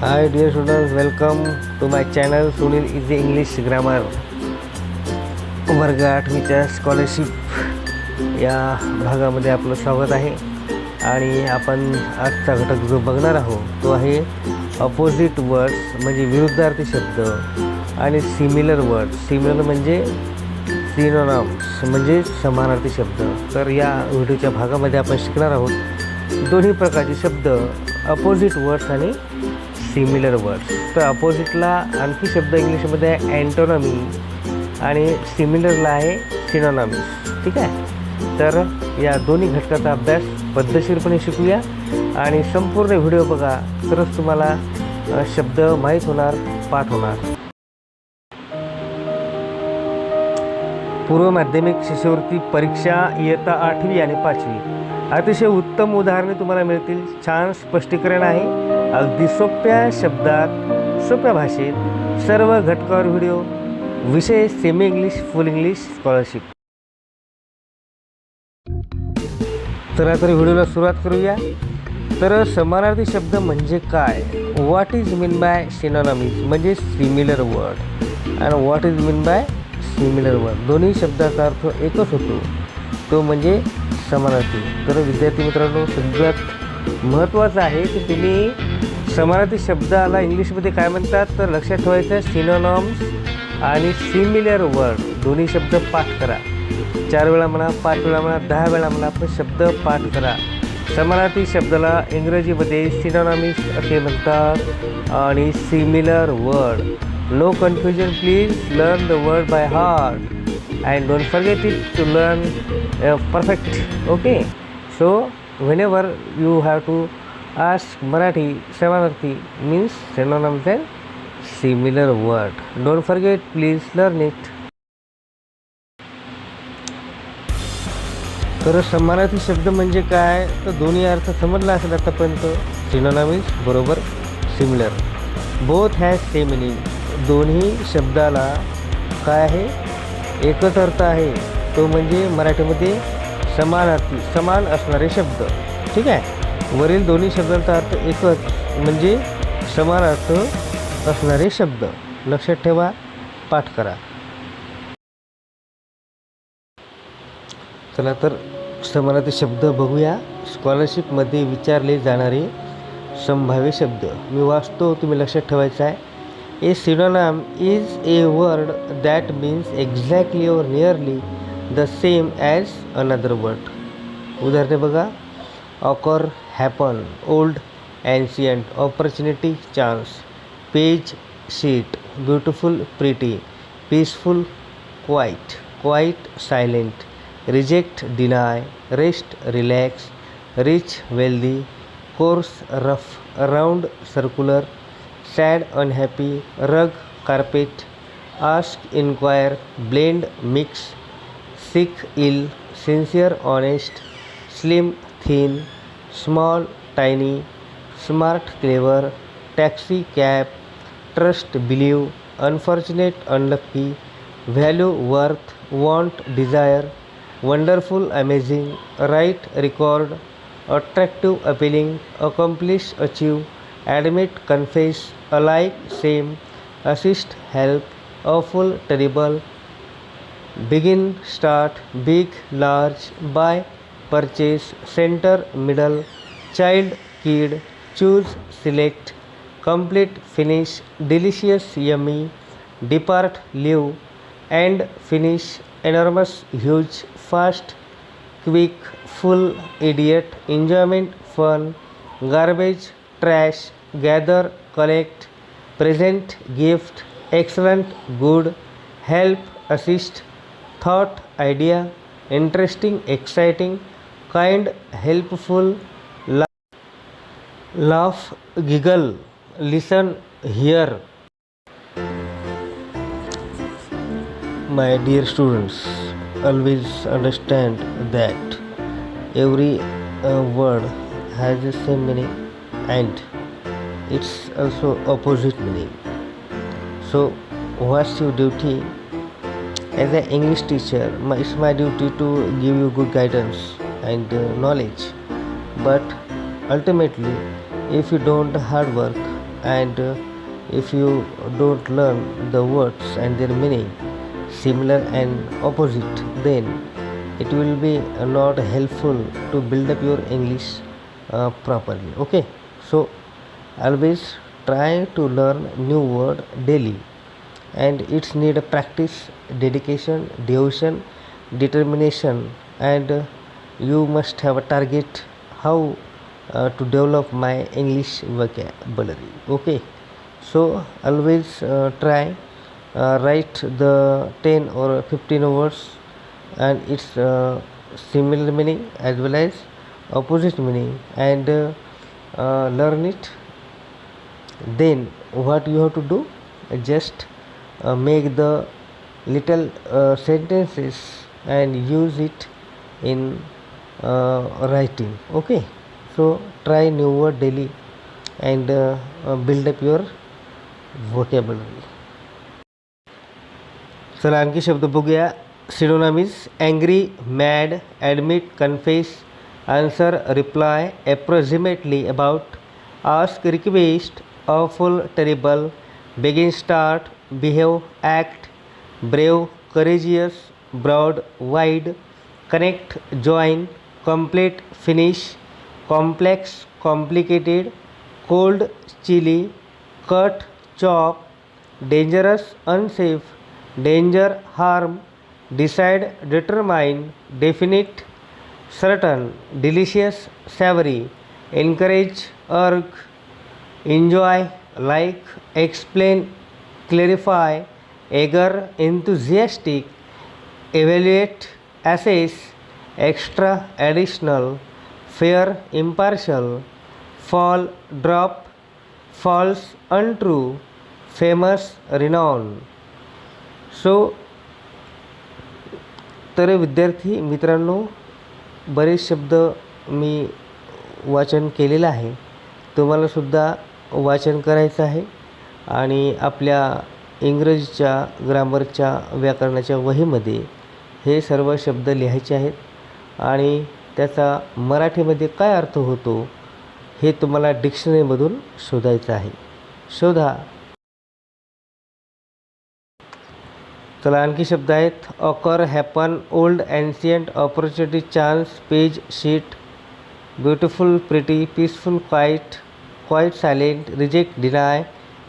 Hi dear students, welcome to my channel Sunil Easy English Grammar. वर्ग 8वीच्या scholarship या भागामध्ये आपलं स्वागत आहे. आणि आपण आजचा घटक जो बघणार आहोत तो आहे अपोजिट वर्ड्स म्हणजे विरुद्धार्थी शब्द आणि सिमिलर वर्ड्स. सिमिलर म्हणजे सिनोनिम्स म्हणजे समानार्थी शब्द. तर या व्हिडिओच्या भागामध्ये आपण शिकणार आहोत दोन्ही प्रकारचे शब्द, अपोजिट वर्ड्स आणि सिमिलर वर्ड्स. तर अपोजिटला आणखी शब्द इंग्लिशमध्ये आहे अँटोनॉमी आणि सिमिलरला आहे सिनोनिम्स. ठीक आहे. तर या दोन्ही घटकाचा अभ्यास पद्धतशीरपणे शिकूया आणि संपूर्ण व्हिडिओ बघा, तरच तुम्हाला शब्द माहीत होणार, पाठ होणार. पूर्व माध्यमिक शिष्यवृत्ती परीक्षा इयत्ता 8वी आणि 5वी अतिशय उत्तम उदाहरणे तुम्हाला मिळतील. छान स्पष्टीकरण आहे, अगदी सोप्या शब्दात सोप्या भाषेत सर्व घटकावर व्हिडिओ. विषय semi English full English scholarship. चला तर व्हिडिओला सुरुवात करूया. तर समानार्थी शब्द म्हणजे काय, what is mean by synonyms म्हणजे सिमिलर वर्ड आणि what is mean by similar word. दोन्ही शब्दाचा अर्थ एकच होतो, तो म्हणजे समानार्थी. तर विद्यार्थी मित्रांनो, सगळ्यात महत्त्वाचं आहे की तुम्ही समानार्थी शब्दाला इंग्लिशमध्ये काय म्हणतात तर लक्षात ठेवायचं, सिनोनिम्स आणि सिमिलर वर्ड दोन्ही शब्द पाठ करा. 4 वेळा म्हणा, 5 वेळा म्हणा, 10 वेळा म्हणा, पण शब्द पाठ करा. समानार्थी शब्दाला इंग्रजीमध्ये सिनोनिम्स असे म्हणतात आणि similar word. No confusion, please learn the word by heart and don't forget it to learn perfect. Okay, so whenever you have to ask Marathi, samanarthi means synonyms and similar word. Don't forget, please learn it. तर समानार्थी शब्द म्हणजे काय तर दोन्ही अर्थ समजला असेल आतापर्यंत. सिनोनिम्स बरोबर similar, both has same meaning. दोन्ही शब्दाला काय आहे, एकच अर्थ आहे, तो म्हणजे मराठीमध्ये समानार्थी, समान असणारे शब्द. ठीक आहे. वरील दोन्ही शब्दांचा अर्थ एकच म्हणजे समान अर्थ असणारे शब्द. लक्षात ठेवा, पाठ करा. चला तर समानार्थी शब्द बघूया. स्कॉलरशिपमध्ये विचारले जाणारे संभाव्य शब्द मी वाचतो, तुम्ही लक्षात ठेवायचं आहे. A synonym is a word that means exactly or nearly the same as another word. उदाहरणे बघा. occur, happen, old, ancient, opportunity, chance, page, sheet, beautiful, pretty, peaceful, quiet, quiet, silent, reject, deny, rest, relax, rich, wealthy, coarse, rough, round, circular, sad, unhappy, rug, carpet, ask, inquire, blend, mix, sick, ill, sincere, honest, slim, thin, small, tiny, smart, clever, taxi, cab, trust, believe, unfortunate, unlucky, value, worth, want, desire, wonderful, amazing, right, record, attractive, appealing, accomplish, achieve, admit, confess, alike, same, assist, help, awful, terrible, begin, start, big, large, buy, purchase, center, middle, child, kid, choose, select, complete, finish, delicious, yummy, depart, leave, end, finish, enormous, huge, fast, quick, full, idiot, enjoyment, fun, garbage, trash, gather, collect, present, gift, excellent, good, help, assist, thought, idea, interesting, exciting, kind, helpful, laugh, giggle, listen, hear. My dear students, always understand that every word has the same meaning and it's also opposite meaning. So what's your duty as an English teacher? It's my duty to give you good guidance and knowledge, but ultimately if you don't hard work and if you don't learn the words and their meaning, similar and opposite, then it will be not helpful to build up your English properly. Okay, so always try to learn new word daily, and it's need a practice, dedication, devotion, determination, and you must have a target how to develop my English vocabulary. Okay, so always try write the 10 or 15 words and its similar meaning as well as opposite meaning, and learn it. Then what you have to do, just make the little sentences and use it in writing. Okay, so try new word daily and build up your vocabulary. चला आणखी शब्द बघूया. Synonyms: angry, mad, admit, confess, answer, reply, approximately, about, ask, request, awful, terrible, begin, start, behave, act, brave, courageous, broad, wide, connect, join, complete, finish, complex, complicated, cold, chilly, cut, chop, dangerous, unsafe, danger, harm, decide, determine, definite, certain, delicious, savory, encourage, urge, enjoy, like, explain, clarify, eager, enthusiastic, evaluate, assess, extra, additional, fair, impartial, fall, drop, false, untrue, famous, renowned. सो तर विद्यार्थी मित्रांनो, बरेच शब्द मी वाचन केलेलं आहे. तुम्हालासुद्धा वाचन करायचं आहे आणि आपल्या इंग्रजीच्या ग्रामरच्या व्याकरणाच्या वहीमध्ये हे सर्व शब्द लिहायचे आहेत आणि त्याचा मराठीमध्ये काय अर्थ होतो हे तुम्हाला डिक्शनरीमधून शोधायचं आहे. शोधा. चला आणखी शब्द आहेत. Occur, happen, old, ancient, opportunity, chance, page, sheet, beautiful, pretty, peaceful, quiet, quiet, silent, reject, deny,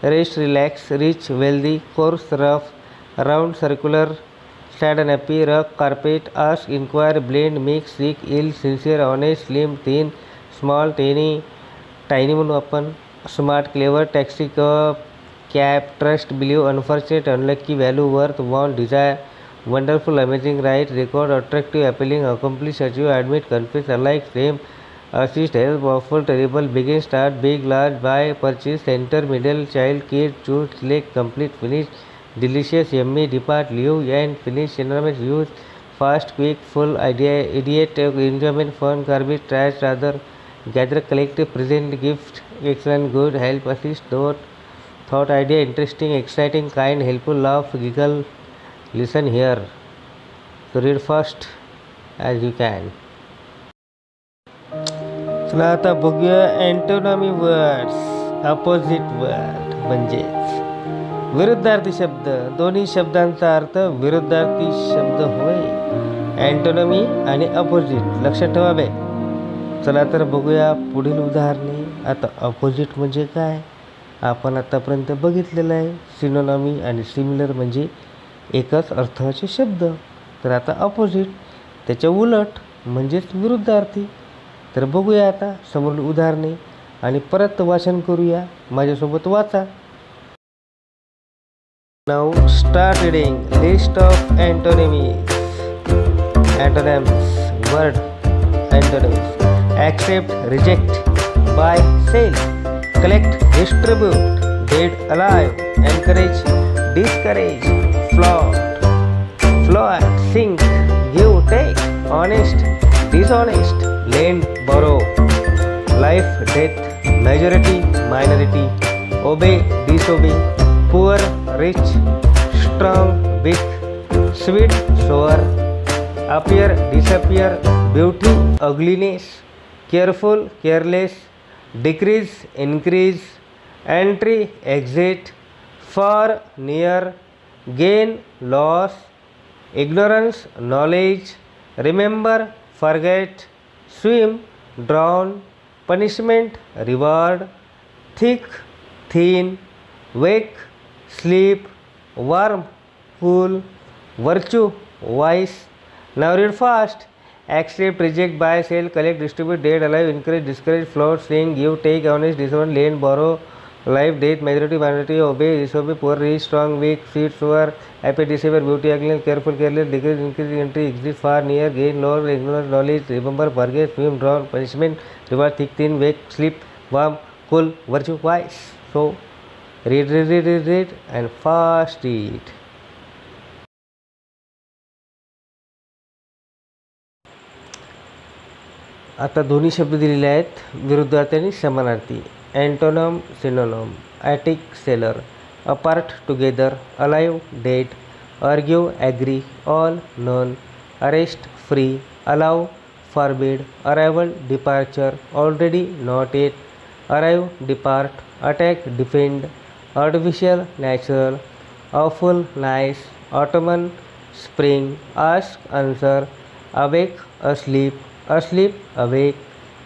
rest, relax, rich, wealthy, coarse, rough, round, circular, sad and happy, rug, carpet, ask, enquire, blend, mix, sick, ill, sincere, honest, slim, thin, small, teeny, tiny म्हणू आपण, smart, clever, taxi, cab, cap, trust, believe, unfortunate, unlucky, value, worth, want, desire, wonderful, amazing, right, record, attractive, appealing, accomplish, achieve, admit, confess, alike, shame, assist, help, awful, terrible, begin, start, big, large, buy, purchase, center, middle, child, kid, choose, select, complete, finish, delicious, yummy, depart, leave, end, finish, synonymous, use, fast, quick, full, idea, idiot, enjoyment, fun, garbage, trash, rather, gather, collect, present, gift, excellent, good, help, assist, note, thought, idea, interesting, exciting, kind, helpful, laugh, giggle, listen, hear. So read first as you can. चला आता बघूया anatomy words. Opposite word म्हणजेच विरुद्धार्थी शब्द. दोन्ही शब्दांचा अर्थ विरुद्धार्थी शब्द होय. Anatomy आणि अपोजिट लक्षात ठेवावे. चला तर बघूया पुढील उदाहरणे. आता अपोजिट म्हणजे काय आपण आतापर्यंत बघितलेलं आहे. सिनोनॉमी आणि सिमिलर म्हणजे एकच अर्थाचे शब्द. तर आता अपोजिट त्याच्या उलट म्हणजेच विरुद्धार्थी. तर बघूया आता समोरील उदाहरणे आणि परत वाचन करूया. माझ्यासोबत वाचा. Now start reading. List of antonyms. Antonyms word. Antonyms: accept, reject, buy, sell, collect, distribute, dead, alive, encourage, discourage, float, float, sink, give, take, honest, dishonest, lend, borrow, life, death, majority, minority, obey, disobey, poor, rich, strong, weak, sweet, sour, appear, disappear, beauty, ugliness, careful, careless, decrease, increase, entry, exit, far, near, gain, loss, ignorance, knowledge, remember, forget, swim, drown, punishment, reward, thick, thin, wake, sleep, warm, cool, virtue, vice. Now read fast. Accept, reject, buy, sell, collect, distribute, dead, alive, encourage, discourage, float, sing, give, take, honest, disown, lend, borrow, life, death, majority, minority, obey, disobey, poor, rich, strong, weak, sweet, sour, happy, deceiver, beauty, ugly, careful, careless, decrease, increase, entry, exit, far, near, gain, loss, ignorance, knowledge, remember, forget, swim, drown, punishment, reward, thick, thin, wake, sleep, warm, cool, virtue, wise. So read and fast read. आता दोन्ही शब्द दिलेले आहेत, विरुद्धार्थी आणि समानार्थी. Antonym, synonym. Attic, cellar. Apart, together. Alive, dead. Argue, agree. All, none. Arrest, free. Allow, forbid. Arrival, departure. Already, not yet. Arrive, depart. Attack, defend. Artificial, natural. Awful, nice. Autumn, spring. Ask, answer. Awake, asleep. asleep, awake.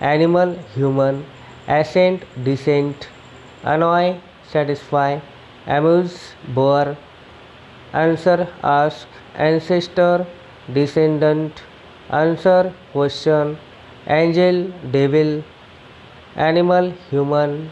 Animal, human. Ascent, descent. Annoy, satisfy. Amuse, bore. Answer, ask. Ancestor, descendant. Answer, question. Angel, devil. Animal, human.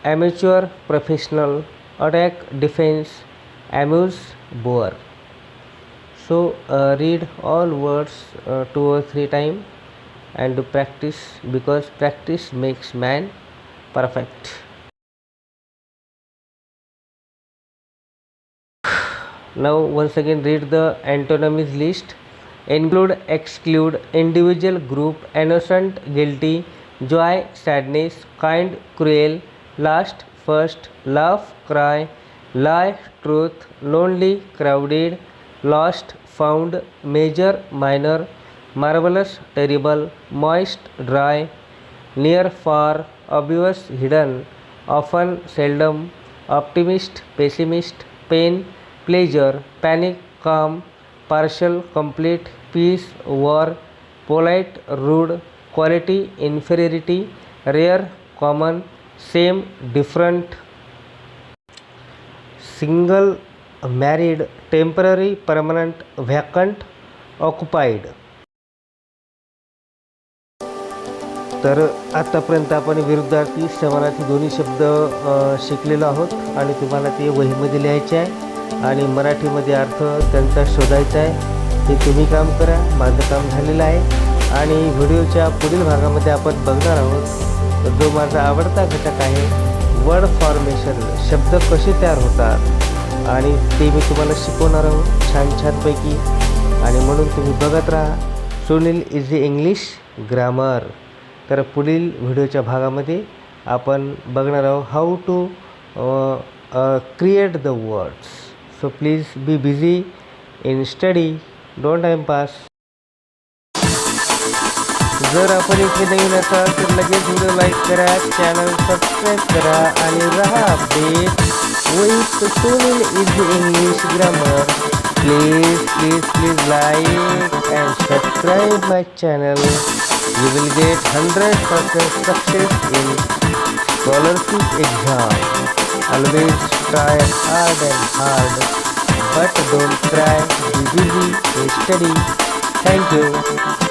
Amateur, professional. Attack, defense. Amuse, bore. So read all words 2 or 3 times and do practice, because practice makes man perfect. Now once again read the antonyms list. Include, exclude, individual, group, innocent, guilty, joy, sadness, kind, cruel, last, first, laugh, cry, lie, truth, lonely, crowded, lost, found, major, minor, marvelous, terrible, moist, dry, near, far, obvious, hidden, often, seldom, optimist, pessimist, pain, pleasure, panic, calm, partial, complete, peace, war, polite, rude, quality, inferiority, rare, common, same, different, single, married, temporary, permanent, vacant, occupied. तर आतापर्यंत आपण विरुद्धार्थी, समानार्थी दोन्ही शब्द शिकलेलो आहोत आणि तुम्हाला ते वहीमध्ये लिहायचे आहे आणि मराठीमध्ये अर्थ त्यांचा शोधायचा आहे. हे तुम्ही काम करा, माझं काम झालेलं आहे. आणि व्हिडिओच्या पुढील भागामध्ये आपण बघणार आहोत जो माझा आवडता घटक आहे, वर्ड फॉर्मेशन. शब्द कसे तयार होतात आणि ते मी तुम्हाला शिकवणार आहोत छानपैकी. आणि म्हणून तुम्ही बघत राहा सुनील इझी इंग्लिश ग्रामर. तर पुढील व्हिडिओच्या भागामध्ये आपण बघणार आहोत how to create the words. So please be busy in study, don't time pass. जर आपण इथे नवीन असाल तर लगेच व्हिडिओ लाईक करा, चॅनल सबस्क्राईब करा आणि रहा update with Sunil easy English grammar. Please like and subscribe my channel. You will get 100% success in scholarship exam. Always try hard and hard, but don't try. Be busy and study. Thank you.